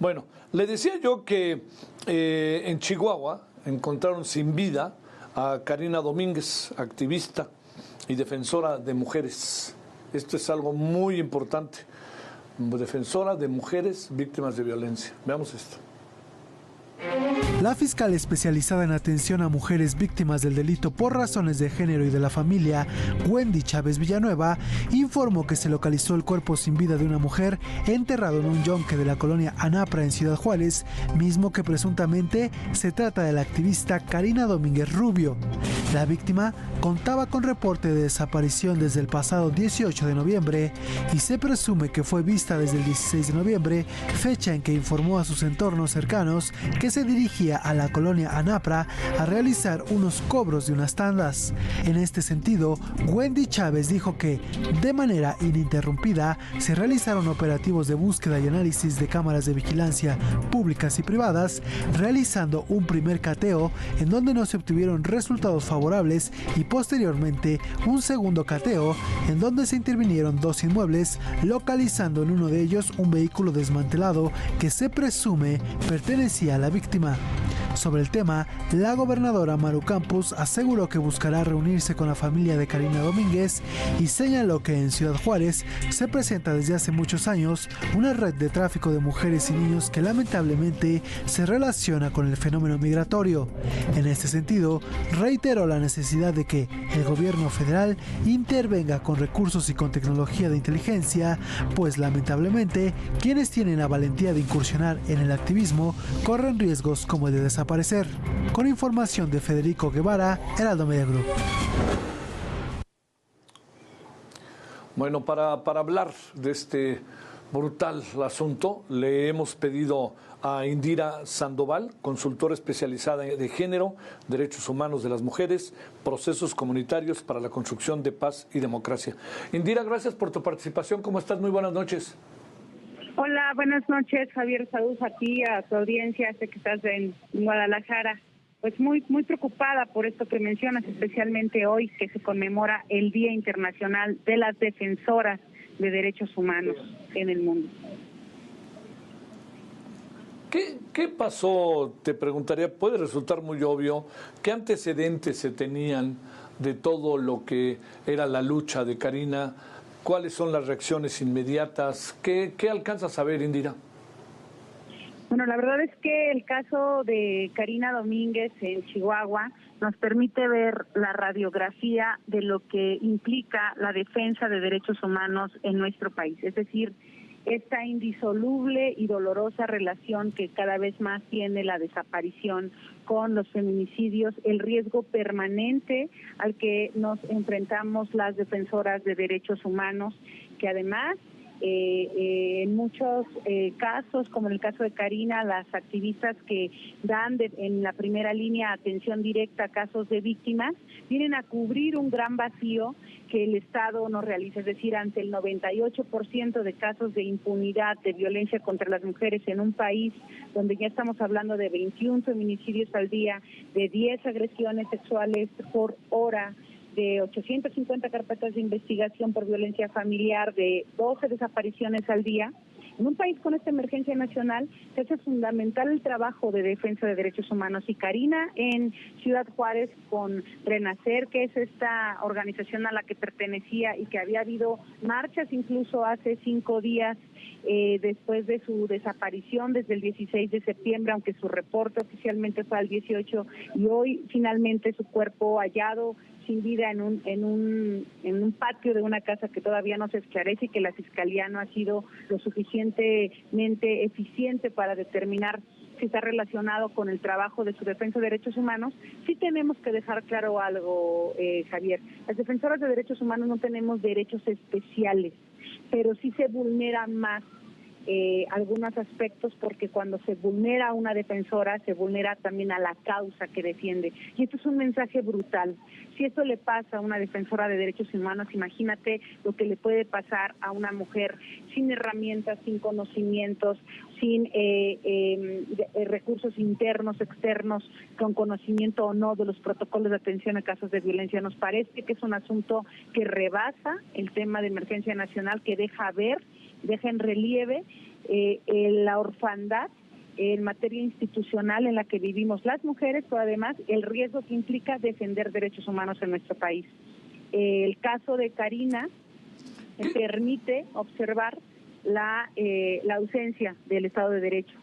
Bueno, le decía yo que en Chihuahua encontraron sin vida a Karina Domínguez, activista y defensora de mujeres. Esto es algo muy importante. Defensora de mujeres víctimas de violencia. Veamos esto. La fiscal especializada en atención a mujeres víctimas del delito por razones de género y de la familia, Wendy Chávez Villanueva, informó que se localizó el cuerpo sin vida de una mujer enterrado en un yunque de la colonia Anapra en Ciudad Juárez, mismo que presuntamente se trata de la activista Karina Domínguez Rubio. La víctima contaba con reporte de desaparición desde el pasado 18 de noviembre y se presume que fue vista desde el 16 de noviembre, fecha en que informó a sus entornos cercanos que se dirigía a la colonia Anapra a realizar unos cobros de unas tandas. En este sentido, Wendy Chávez dijo que, de manera ininterrumpida, se realizaron operativos de búsqueda y análisis de cámaras de vigilancia públicas y privadas, realizando un primer cateo en donde no se obtuvieron resultados favorables y posteriormente un segundo cateo en donde se intervinieron dos inmuebles, localizando en uno de ellos un vehículo desmantelado que se presume pertenecía a la víctima. Sobre el tema, la gobernadora Maru Campos aseguró que buscará reunirse con la familia de Karina Domínguez y señaló que en Ciudad Juárez se presenta desde hace muchos años una red de tráfico de mujeres y niños que lamentablemente se relaciona con el fenómeno migratorio. En este sentido, reiteró la necesidad de que el gobierno federal intervenga con recursos y con tecnología de inteligencia, pues lamentablemente quienes tienen la valentía de incursionar en el activismo corren riesgos como el de desaparecer. Con información de Federico Guevara, Heraldo Media Group. Bueno, para hablar de este brutal asunto, le hemos pedido a Indira Sandoval, consultora especializada de género, derechos humanos de las mujeres, procesos comunitarios para la construcción de paz y democracia. Indira, gracias por tu participación. ¿Cómo estás? Muy buenas noches. Hola, buenas noches, Javier. Saludos a ti, a tu audiencia. Sé que estás en Guadalajara. Pues muy preocupada por esto que mencionas, especialmente hoy que se conmemora el Día Internacional de las Defensoras de Derechos Humanos en el mundo. ¿Qué pasó? Te preguntaría, puede resultar muy obvio, ¿qué antecedentes se tenían de todo lo que era la lucha de Karina? ¿Cuáles son las reacciones inmediatas? ¿Qué alcanzas a ver, Indira? Bueno, la verdad es que el caso de Karina Domínguez en Chihuahua nos permite ver la radiografía de lo que implica la defensa de derechos humanos en nuestro país. Es decir, esta indisoluble y dolorosa relación que cada vez más tiene la desaparición con los feminicidios, el riesgo permanente al que nos enfrentamos las defensoras de derechos humanos, que además en muchos casos, como en el caso de Karina, las activistas que dan en la primera línea atención directa a casos de víctimas, vienen a cubrir un gran vacío que el Estado no realiza, es decir, ante el 98% de casos de impunidad, de violencia contra las mujeres en un país donde ya estamos hablando de 21 feminicidios al día, de 10 agresiones sexuales por hora, de 850 carpetas de investigación por violencia familiar, de 12 desapariciones al día. En un país con esta emergencia nacional se hace fundamental el trabajo de defensa de derechos humanos, y Karina en Ciudad Juárez con Renacer, que es esta organización a la que pertenecía y que había habido marchas incluso hace 5 días después de su desaparición desde el 16 de septiembre, aunque su reporte oficialmente fue al 18, y hoy finalmente su cuerpo hallado sin vida en un patio de una casa que todavía no se esclarece y que la Fiscalía no ha sido lo suficientemente eficiente para determinar si está relacionado con el trabajo de su defensa de derechos humanos. Sí tenemos que dejar claro algo, Javier. Las defensoras de derechos humanos no tenemos derechos especiales, pero sí se vulneran más algunos aspectos, porque cuando se vulnera a una defensora, se vulnera también a la causa que defiende. Y esto es un mensaje brutal. Si esto le pasa a una defensora de derechos humanos, imagínate lo que le puede pasar a una mujer sin herramientas, sin conocimientos, sin recursos internos, externos, con conocimiento o no de los protocolos de atención a casos de violencia. Nos parece que es un asunto que rebasa el tema de emergencia nacional, que deja ver deja en relieve la orfandad en materia institucional en la que vivimos las mujeres, pero además el riesgo que implica defender derechos humanos en nuestro país. El caso de Karina permite observar la ausencia del Estado de Derecho.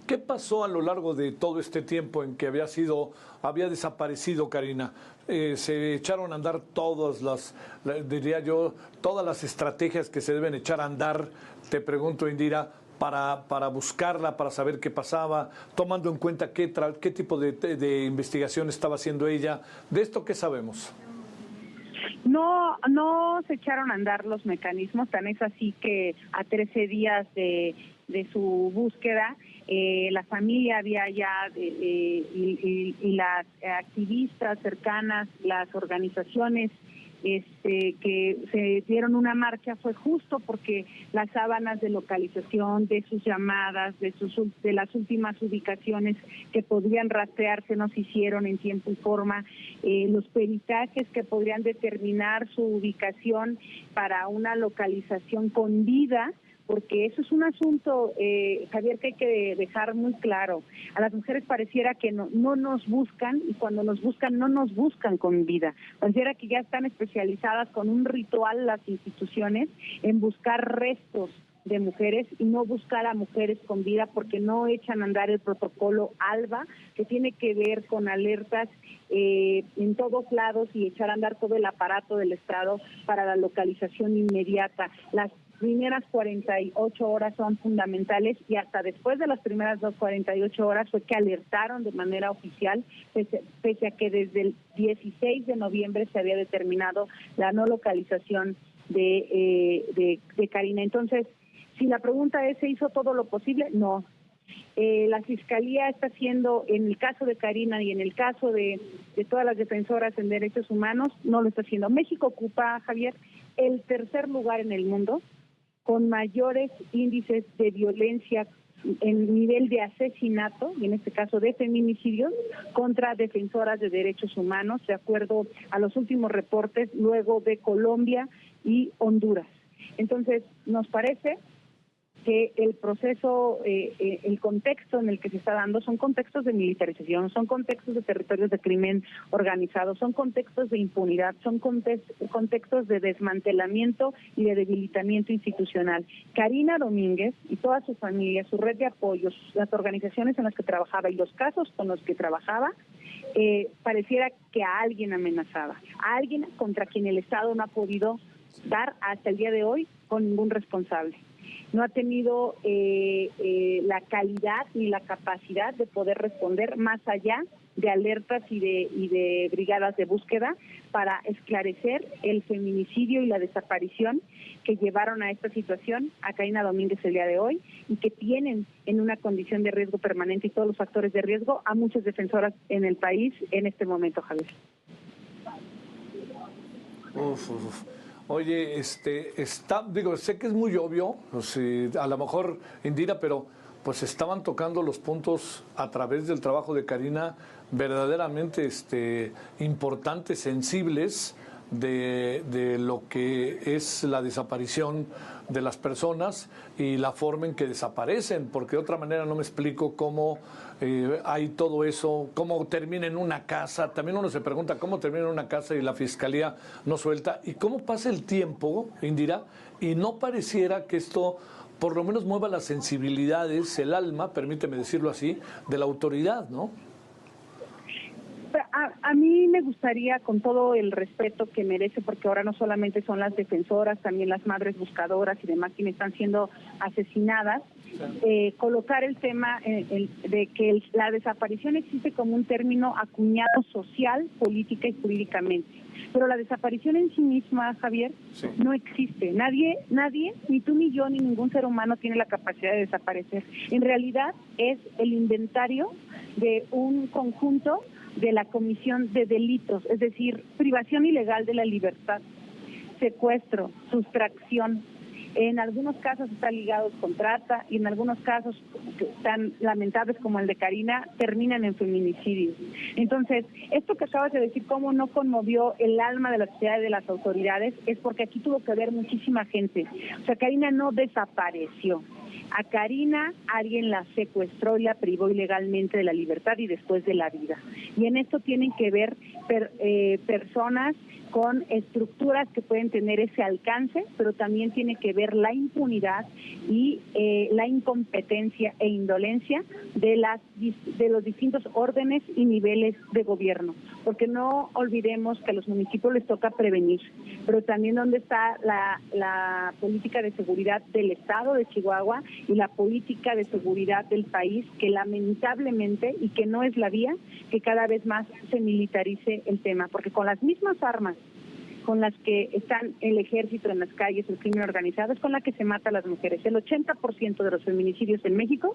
¿Qué pasó a lo largo de todo este tiempo en que había desaparecido Karina? Se echaron a andar todas todas las estrategias que se deben echar a andar, te pregunto, Indira, para buscarla, para saber qué pasaba, tomando en cuenta qué tipo de investigación estaba haciendo ella. ¿De esto qué sabemos? No se echaron a andar los mecanismos, tan es así que a 13 días de su búsqueda, la familia había ya y las activistas cercanas, las organizaciones que se dieron una marcha, fue justo porque las sábanas de localización, de sus llamadas, de las últimas ubicaciones que podrían rastrearse no se hicieron en tiempo y forma, los peritajes que podrían determinar su ubicación para una localización con vida, porque eso es un asunto, Javier, que hay que dejar muy claro. A las mujeres pareciera que no nos buscan, y cuando nos buscan no nos buscan con vida. Pareciera que ya están especializadas con un ritual las instituciones en buscar restos de mujeres y no buscar a mujeres con vida, porque no echan a andar el protocolo ALBA, que tiene que ver con alertas en todos lados y echar a andar todo el aparato del Estado para la localización inmediata. Las primeras 48 horas son fundamentales, y hasta después de las primeras 48 horas fue que alertaron de manera oficial, pese a que desde el 16 de noviembre se había determinado la no localización de Karina. Entonces, si la pregunta es, ¿se hizo todo lo posible? No. La Fiscalía está haciendo, en el caso de Karina y en el caso de todas las defensoras en derechos humanos, no lo está haciendo. México ocupa, Javier, el tercer lugar en el mundo con mayores índices de violencia en nivel de asesinato, y en este caso de feminicidios, contra defensoras de derechos humanos, de acuerdo a los últimos reportes, luego de Colombia y Honduras. Entonces, nos parece que el proceso, el contexto en el que se está dando son contextos de militarización, son contextos de territorios de crimen organizado, son contextos de impunidad, son contextos de desmantelamiento y de debilitamiento institucional. Karina Domínguez y toda su familia, su red de apoyos, las organizaciones en las que trabajaba y los casos con los que trabajaba, pareciera que a alguien amenazaba, a alguien contra quien el Estado no ha podido dar hasta el día de hoy con ningún responsable. No ha tenido la calidad ni la capacidad de poder responder más allá de alertas y de brigadas de búsqueda para esclarecer el feminicidio y la desaparición que llevaron a esta situación a Karina Domínguez el día de hoy, y que tienen en una condición de riesgo permanente, y todos los factores de riesgo, a muchas defensoras en el país en este momento, Javier. Oye, sé que es muy obvio, a lo mejor, Indira, pero pues estaban tocando los puntos a través del trabajo de Karina verdaderamente importantes, sensibles de lo que es la desaparición de las personas y la forma en que desaparecen, porque de otra manera no me explico cómo hay todo eso, cómo termina en una casa. También uno se pregunta cómo termina en una casa y la Fiscalía no suelta, y cómo pasa el tiempo, Indira, y no pareciera que esto por lo menos mueva las sensibilidades, el alma, permíteme decirlo así, de la autoridad, ¿no? A mí me gustaría, con todo el respeto que merece, porque ahora no solamente son las defensoras, también las madres buscadoras y demás quienes están siendo asesinadas, colocar el tema de que la desaparición existe como un término acuñado social, política y jurídicamente. Pero la desaparición en sí misma, Javier, sí, no existe. Nadie, ni tú ni yo, ni ningún ser humano tiene la capacidad de desaparecer. En realidad es el inventario de un conjunto de la comisión de delitos, es decir, privación ilegal de la libertad, secuestro, sustracción, En algunos casos están ligados con trata y en algunos casos tan lamentables como el de Karina terminan en feminicidios. Entonces, esto que acabas de decir, cómo no conmovió el alma de la sociedad y de las autoridades, es porque aquí tuvo que ver muchísima gente. O sea, Karina no desapareció. A Karina alguien la secuestró y la privó ilegalmente de la libertad y después de la vida. Y en esto tienen que ver personas con estructuras que pueden tener ese alcance, pero también tiene que ver la impunidad y la incompetencia e indolencia de los distintos órdenes y niveles de gobierno, porque no olvidemos que a los municipios les toca prevenir, pero también dónde está la política de seguridad del Estado de Chihuahua y la política de seguridad del país, que lamentablemente, y que no es la vía, que cada vez más se militarice el tema, porque con las mismas armas con las que están el ejército en las calles, el crimen organizado, es con la que se mata a las mujeres. El 80% de los feminicidios en México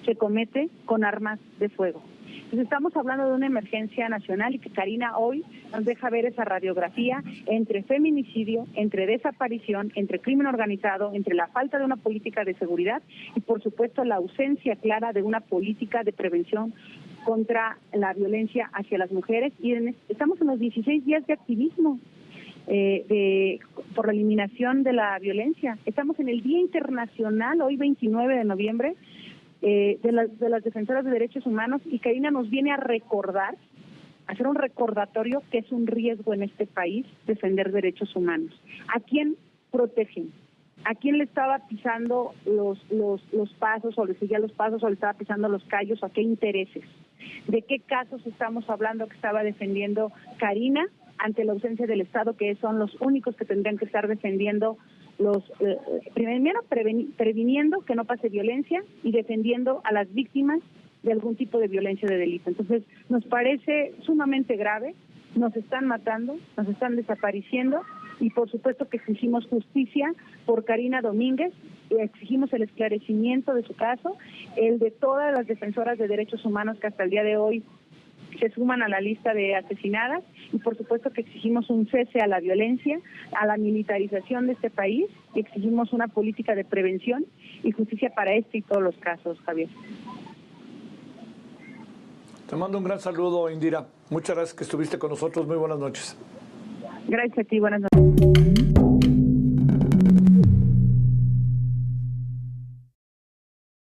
se comete con armas de fuego. Entonces estamos hablando de una emergencia nacional y que Karina hoy nos deja ver esa radiografía entre feminicidio, entre desaparición, entre crimen organizado, entre la falta de una política de seguridad y por supuesto la ausencia clara de una política de prevención contra la violencia hacia las mujeres. Y estamos en los 16 días de activismo por la eliminación de la violencia. Estamos en el Día Internacional, hoy 29 de noviembre, de las defensoras de derechos humanos, y Karina nos viene a recordar, a hacer un recordatorio que es un riesgo en este país defender derechos humanos. ¿A quién protegen? ¿A quién le estaba pisando los pasos, o le seguía los pasos, o le estaba pisando los callos? ¿A qué intereses? ¿De qué casos estamos hablando que estaba defendiendo Karina ante la ausencia del Estado, que son los únicos que tendrían que estar defendiendo primero previniendo que no pase violencia y defendiendo a las víctimas de algún tipo de violencia o de delito? Entonces, nos parece sumamente grave, nos están matando, nos están desapareciendo y por supuesto que exigimos justicia por Karina Domínguez, exigimos el esclarecimiento de su caso, el de todas las defensoras de derechos humanos que hasta el día de hoy se suman a la lista de asesinadas y por supuesto que exigimos un cese a la violencia, a la militarización de este país y exigimos una política de prevención y justicia para este y todos los casos, Javier. Te mando un gran saludo, Indira. Muchas gracias que estuviste con nosotros. Muy buenas noches. Gracias a ti, buenas noches.